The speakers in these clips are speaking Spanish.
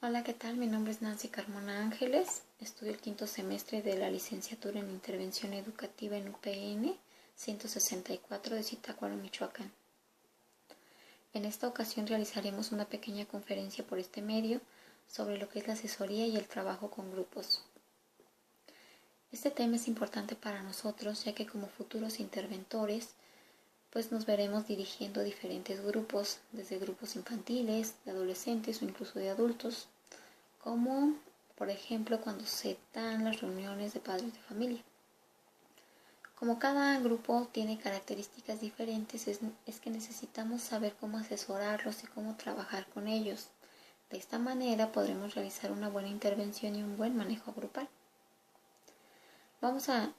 Hola, ¿qué tal? Mi nombre es Nancy Carmona Ángeles. Estudio el quinto semestre de la licenciatura en Intervención Educativa en UPN 164 de Zitácuaro, Michoacán. En esta ocasión realizaremos una pequeña conferencia por este medio sobre lo que es la asesoría y el trabajo con grupos. Este tema es importante para nosotros, ya que como futuros interventores, pues nos veremos dirigiendo diferentes grupos, desde grupos infantiles, de adolescentes o incluso de adultos, como por ejemplo cuando se dan las reuniones de padres de familia. Como cada grupo tiene características diferentes, es que necesitamos saber cómo asesorarlos y cómo trabajar con ellos. De esta manera podremos realizar una buena intervención y un buen manejo grupal. Vamos a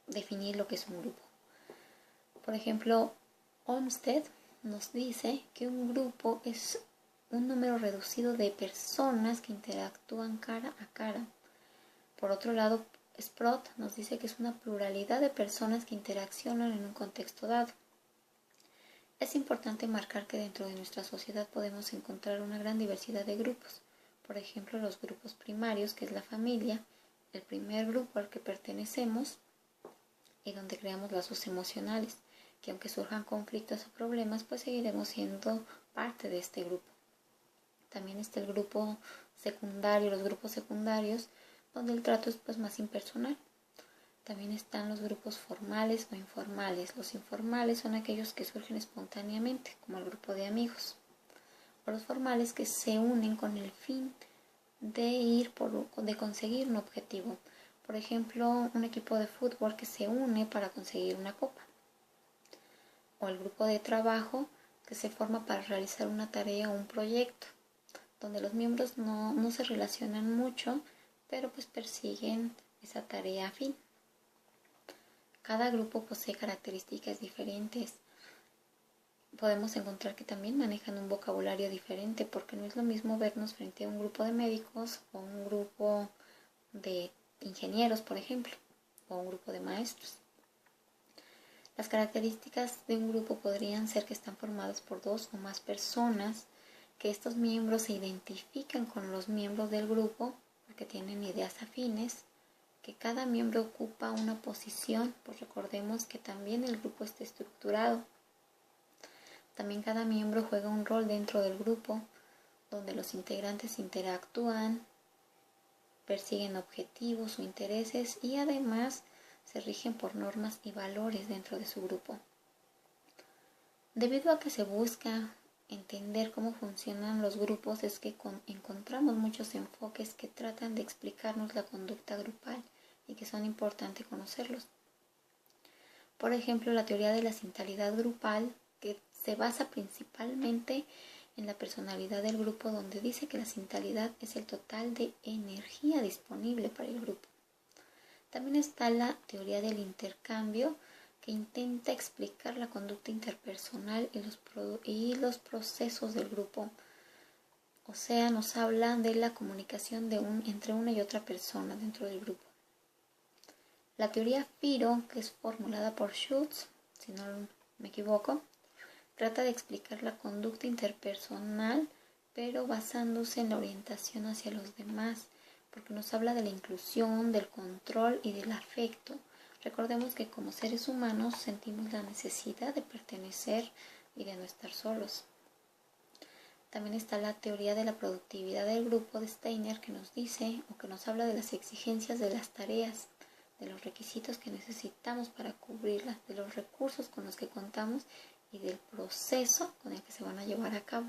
definir lo que es un grupo. Por ejemplo, Olmsted nos dice que un grupo es un número reducido de personas que interactúan cara a cara. Por otro lado, Sprott nos dice que es una pluralidad de personas que interaccionan en un contexto dado. Es importante marcar que dentro de nuestra sociedad podemos encontrar una gran diversidad de grupos. Por ejemplo, los grupos primarios, que es la familia, el primer grupo al que pertenecemos y donde creamos lazos emocionales, que aunque surjan conflictos o problemas, pues seguiremos siendo parte de este grupo. También está el grupo secundario, los grupos secundarios, donde el trato es pues más impersonal. También están los grupos formales o informales. Los informales son aquellos que surgen espontáneamente, como el grupo de amigos. O los formales que se unen con el fin de conseguir un objetivo. Por ejemplo, un equipo de fútbol que se une para conseguir una copa. O el grupo de trabajo que se forma para realizar una tarea o un proyecto, donde los miembros no se relacionan mucho, pero pues persiguen esa tarea afín. Cada grupo posee características diferentes. Podemos encontrar que también manejan un vocabulario diferente, porque no es lo mismo vernos frente a un grupo de médicos o un grupo de ingenieros, por ejemplo, o un grupo de maestros. Las características de un grupo podrían ser que están formados por dos o más personas, que estos miembros se identifican con los miembros del grupo porque tienen ideas afines, que cada miembro ocupa una posición, pues recordemos que también el grupo está estructurado. También cada miembro juega un rol dentro del grupo, donde los integrantes interactúan, persiguen objetivos o intereses y además se rigen por normas y valores dentro de su grupo. Debido a que se busca entender cómo funcionan los grupos, es que encontramos muchos enfoques que tratan de explicarnos la conducta grupal y que son importantes conocerlos. Por ejemplo, la teoría de la sintalidad grupal, que se basa principalmente en la personalidad del grupo, donde dice que la sintalidad es el total de energía disponible para el grupo. También está la teoría del intercambio, que intenta explicar la conducta interpersonal y los procesos del grupo. O sea, nos habla de la comunicación entre una y otra persona dentro del grupo. La teoría FIRO, que es formulada por Schultz, si no me equivoco, trata de explicar la conducta interpersonal, pero basándose en la orientación hacia los demás, porque nos habla de la inclusión, del control y del afecto. Recordemos que como seres humanos sentimos la necesidad de pertenecer y de no estar solos. También está la teoría de la productividad del grupo de Steiner, que nos dice o que nos habla de las exigencias de las tareas, de los requisitos que necesitamos para cubrirlas, de los recursos con los que contamos y del proceso con el que se van a llevar a cabo.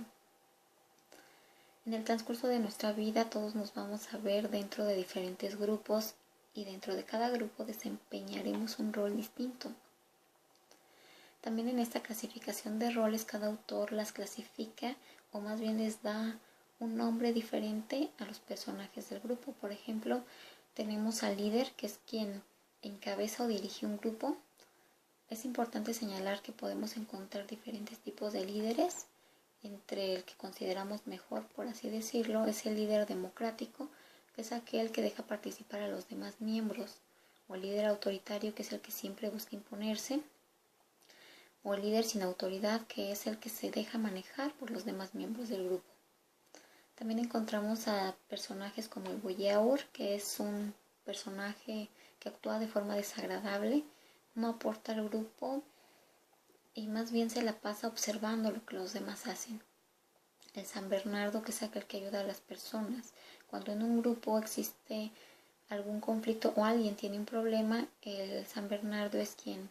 En el transcurso de nuestra vida todos nos vamos a ver dentro de diferentes grupos y dentro de cada grupo desempeñaremos un rol distinto. También en esta clasificación de roles cada autor las clasifica o más bien les da un nombre diferente a los personajes del grupo. Por ejemplo, tenemos al líder, que es quien encabeza o dirige un grupo. Es importante señalar que podemos encontrar diferentes tipos de líderes. Entre el que consideramos mejor, por así decirlo, es el líder democrático, que es aquel que deja participar a los demás miembros, o el líder autoritario, que es el que siempre busca imponerse, o el líder sin autoridad, que es el que se deja manejar por los demás miembros del grupo. También encontramos a personajes como el voyeur, que es un personaje que actúa de forma desagradable, no aporta al grupo y más bien se la pasa observando lo que los demás hacen. El San Bernardo, que es aquel que ayuda a las personas. Cuando en un grupo existe algún conflicto o alguien tiene un problema, el San Bernardo es quien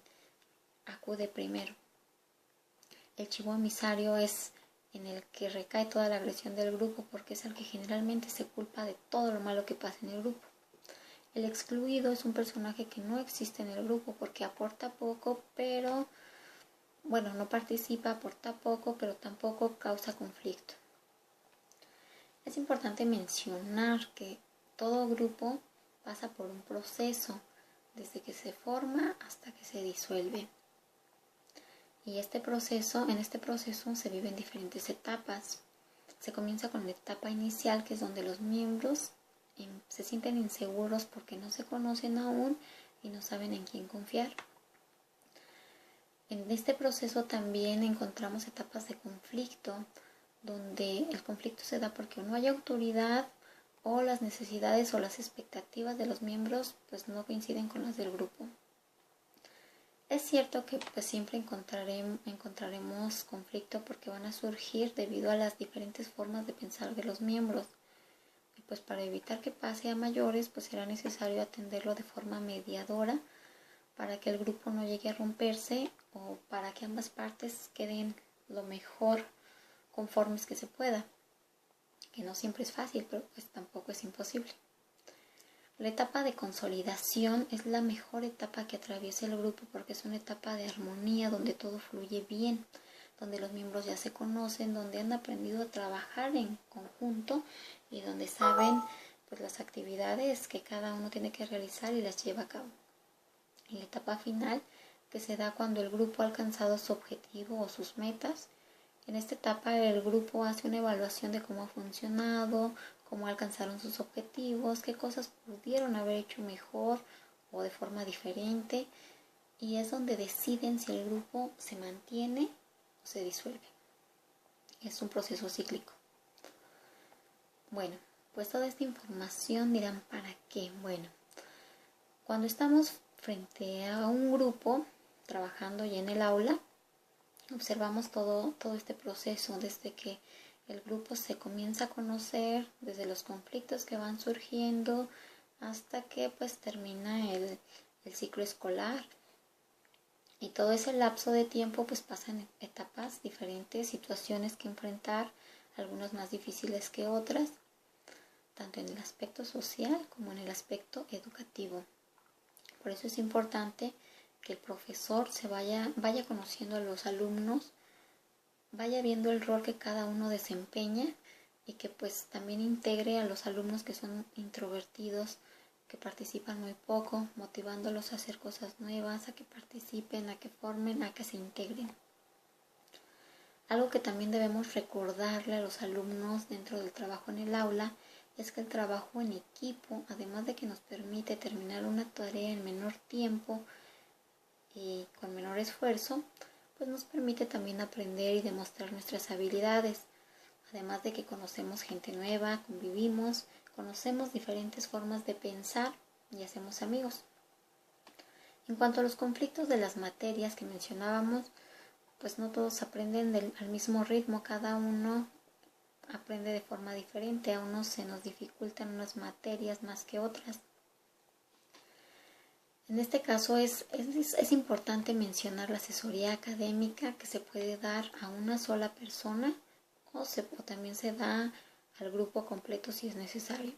acude primero. El chivo emisario es en el que recae toda la agresión del grupo porque es el que generalmente se culpa de todo lo malo que pasa en el grupo. El excluido es un personaje que no existe en el grupo porque aporta poco, pero bueno, no participa, aporta poco, pero tampoco causa conflicto. Es importante mencionar que todo grupo pasa por un proceso, desde que se forma hasta que se disuelve. Y en este proceso se viven diferentes etapas. Se comienza con la etapa inicial, que es donde los miembros se sienten inseguros porque no se conocen aún y no saben en quién confiar. En este proceso también encontramos etapas de conflicto, donde el conflicto se da porque no hay autoridad o las necesidades o las expectativas de los miembros pues no coinciden con las del grupo. Es cierto que pues siempre encontraremos conflicto porque van a surgir debido a las diferentes formas de pensar de los miembros. Y pues para evitar que pase a mayores, pues será necesario atenderlo de forma mediadora para que el grupo no llegue a romperse o para que ambas partes queden lo mejor conformes que se pueda. Que no siempre es fácil, pero pues tampoco es imposible. La etapa de consolidación es la mejor etapa que atraviesa el grupo porque es una etapa de armonía donde todo fluye bien, donde los miembros ya se conocen, donde han aprendido a trabajar en conjunto y donde saben pues las actividades que cada uno tiene que realizar y las lleva a cabo. Y la etapa final, que se da cuando el grupo ha alcanzado su objetivo o sus metas. En esta etapa el grupo hace una evaluación de cómo ha funcionado, cómo alcanzaron sus objetivos, qué cosas pudieron haber hecho mejor o de forma diferente, y es donde deciden si el grupo se mantiene o se disuelve. Es un proceso cíclico. Bueno, pues toda esta información dirán, ¿para qué? Bueno, cuando estamos frente a un grupo trabajando ya en el aula, observamos todo este proceso desde que el grupo se comienza a conocer, desde los conflictos que van surgiendo hasta que pues termina el ciclo escolar. Y todo ese lapso de tiempo pues pasan etapas diferentes, situaciones que enfrentar, algunas más difíciles que otras, tanto en el aspecto social como en el aspecto educativo. Por eso es importante que el profesor vaya conociendo a los alumnos, vaya viendo el rol que cada uno desempeña y que pues también integre a los alumnos que son introvertidos, que participan muy poco, motivándolos a hacer cosas nuevas, a que participen, a que formen, a que se integren. Algo que también debemos recordarle a los alumnos dentro del trabajo en el aula es que el trabajo en equipo, además de que nos permite terminar una tarea en menor tiempo y con menor esfuerzo, pues nos permite también aprender y demostrar nuestras habilidades, además de que conocemos gente nueva, convivimos, conocemos diferentes formas de pensar y hacemos amigos. En cuanto a los conflictos de las materias que mencionábamos, pues no todos aprenden al mismo ritmo, cada uno aprende de forma diferente, a unos se nos dificultan unas materias más que otras. En este caso es importante mencionar la asesoría académica que se puede dar a una sola persona o también se da al grupo completo si es necesario.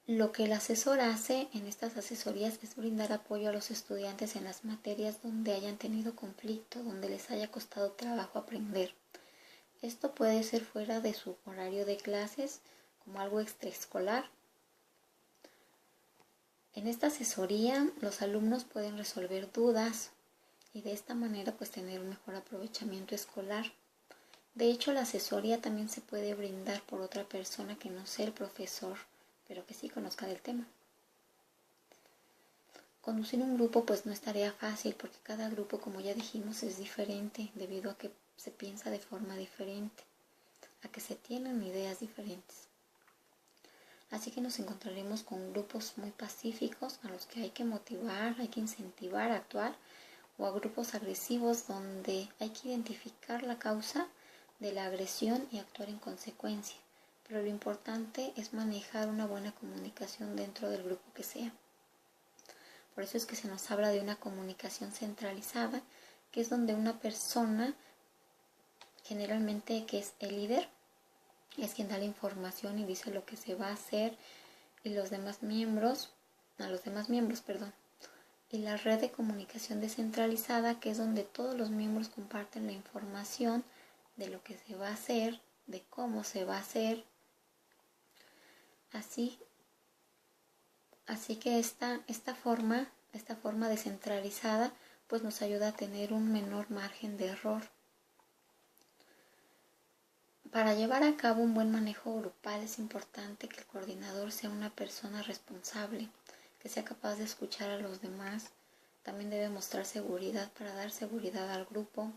Lo que el asesor hace en estas asesorías es brindar apoyo a los estudiantes en las materias donde hayan tenido conflicto, donde les haya costado trabajo aprender. Esto puede ser fuera de su horario de clases, como algo extraescolar. En esta asesoría los alumnos pueden resolver dudas y de esta manera pues tener un mejor aprovechamiento escolar. De hecho, la asesoría también se puede brindar por otra persona que no sea el profesor, pero que sí conozca del tema. Conducir un grupo pues no es tarea fácil porque cada grupo, como ya dijimos, es diferente debido a que se piensa de forma diferente. a que se tienen ideas diferentes. Así que nos encontraremos con grupos muy pacíficos a los que hay que motivar, hay que incentivar a actuar, o a grupos agresivos donde hay que identificar la causa de la agresión y actuar en consecuencia. Pero lo importante es manejar una buena comunicación dentro del grupo que sea. Por eso es que se nos habla de una comunicación centralizada, que es donde una persona, generalmente que es el líder, es quien da la información y dice lo que se va a hacer, y los demás miembros, y la red de comunicación descentralizada, que es donde todos los miembros comparten la información de lo que se va a hacer, de cómo se va a hacer. Así que esta forma descentralizada pues nos ayuda a tener un menor margen de error. Para llevar a cabo un buen manejo grupal es importante que el coordinador sea una persona responsable, que sea capaz de escuchar a los demás. También debe mostrar seguridad para dar seguridad al grupo.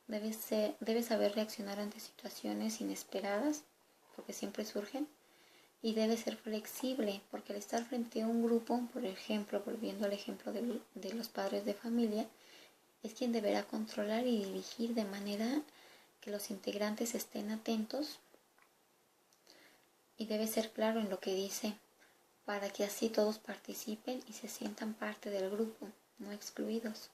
Debe saber reaccionar ante situaciones inesperadas, porque siempre surgen. Y debe ser flexible, porque al estar frente a un grupo, por ejemplo, volviendo al ejemplo de los padres de familia, es quien deberá controlar y dirigir de manera que los integrantes estén atentos, y debe ser claro en lo que dice, para que así todos participen y se sientan parte del grupo, no excluidos.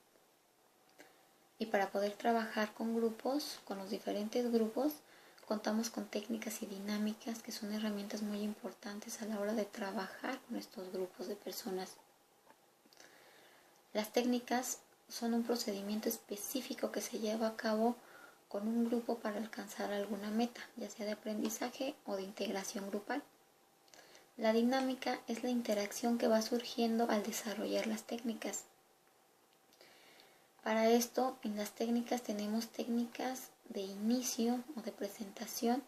Y para poder trabajar con grupos, con los diferentes grupos, contamos con técnicas y dinámicas que son herramientas muy importantes a la hora de trabajar con estos grupos de personas. Las técnicas son un procedimiento específico que se lleva a cabo con un grupo para alcanzar alguna meta, ya sea de aprendizaje o de integración grupal. La dinámica es la interacción que va surgiendo al desarrollar las técnicas. Para esto, en las técnicas tenemos técnicas de inicio o de presentación,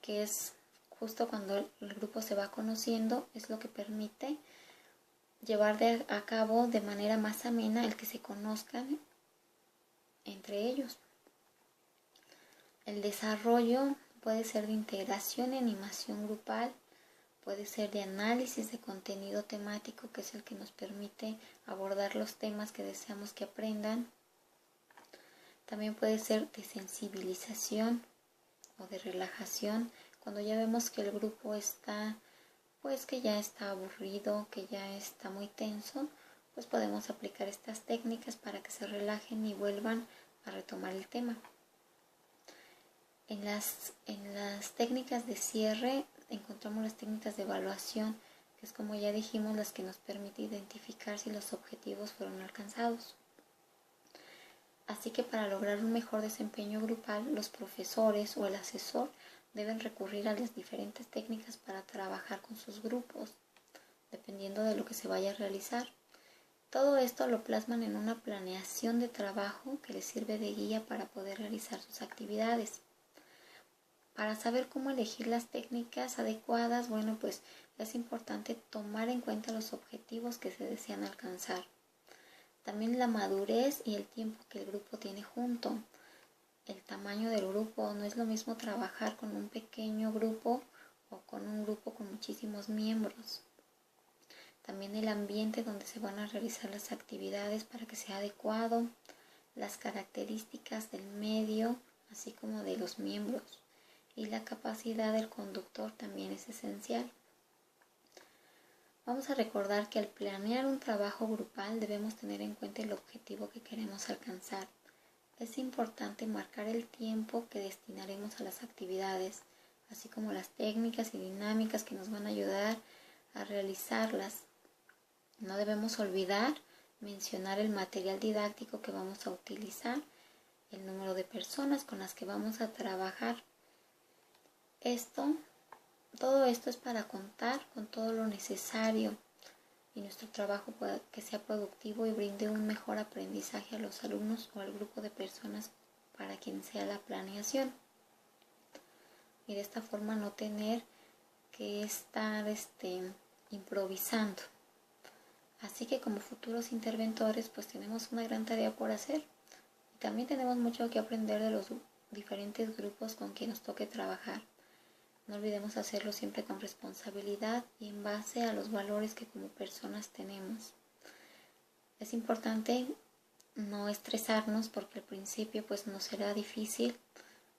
que es justo cuando el grupo se va conociendo, es lo que permite llevar a cabo de manera más amena el que se conozcan entre ellos. El desarrollo puede ser de integración y animación grupal, puede ser de análisis de contenido temático, que es el que nos permite abordar los temas que deseamos que aprendan. También puede ser de sensibilización o de relajación, cuando ya vemos que el grupo está, pues que ya está aburrido, que ya está muy tenso, pues podemos aplicar estas técnicas para que se relajen y vuelvan a retomar el tema. En las técnicas de cierre encontramos las técnicas de evaluación, que es, como ya dijimos, las que nos permite identificar si los objetivos fueron alcanzados. Así que para lograr un mejor desempeño grupal, los profesores o el asesor deben recurrir a las diferentes técnicas para trabajar con sus grupos, dependiendo de lo que se vaya a realizar. Todo esto lo plasman en una planeación de trabajo que les sirve de guía para poder realizar sus actividades. Para saber cómo elegir las técnicas adecuadas, bueno, pues es importante tomar en cuenta los objetivos que se desean alcanzar. También la madurez y el tiempo que el grupo tiene junto. El tamaño del grupo, no es lo mismo trabajar con un pequeño grupo o con un grupo con muchísimos miembros. También el ambiente donde se van a realizar las actividades para que sea adecuado, las características del medio, así como de los miembros. Y la capacidad del conductor también es esencial. Vamos a recordar que al planear un trabajo grupal debemos tener en cuenta el objetivo que queremos alcanzar. Es importante marcar el tiempo que destinaremos a las actividades, así como las técnicas y dinámicas que nos van a ayudar a realizarlas. No debemos olvidar mencionar el material didáctico que vamos a utilizar, el número de personas con las que vamos a trabajar. Todo esto es para contar con todo lo necesario y nuestro trabajo pueda que sea productivo y brinde un mejor aprendizaje a los alumnos o al grupo de personas para quien sea la planeación. Y de esta forma no tener que estar improvisando. Así que como futuros interventores pues tenemos una gran tarea por hacer y también tenemos mucho que aprender de los diferentes grupos con quien nos toque trabajar. No olvidemos hacerlo siempre con responsabilidad y en base a los valores que como personas tenemos. Es importante no estresarnos porque al principio pues nos será difícil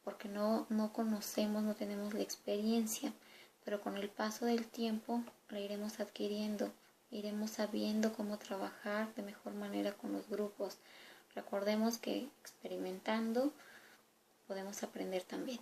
porque no conocemos, no tenemos la experiencia, pero con el paso del tiempo la iremos adquiriendo, iremos sabiendo cómo trabajar de mejor manera con los grupos. Recordemos que experimentando podemos aprender también.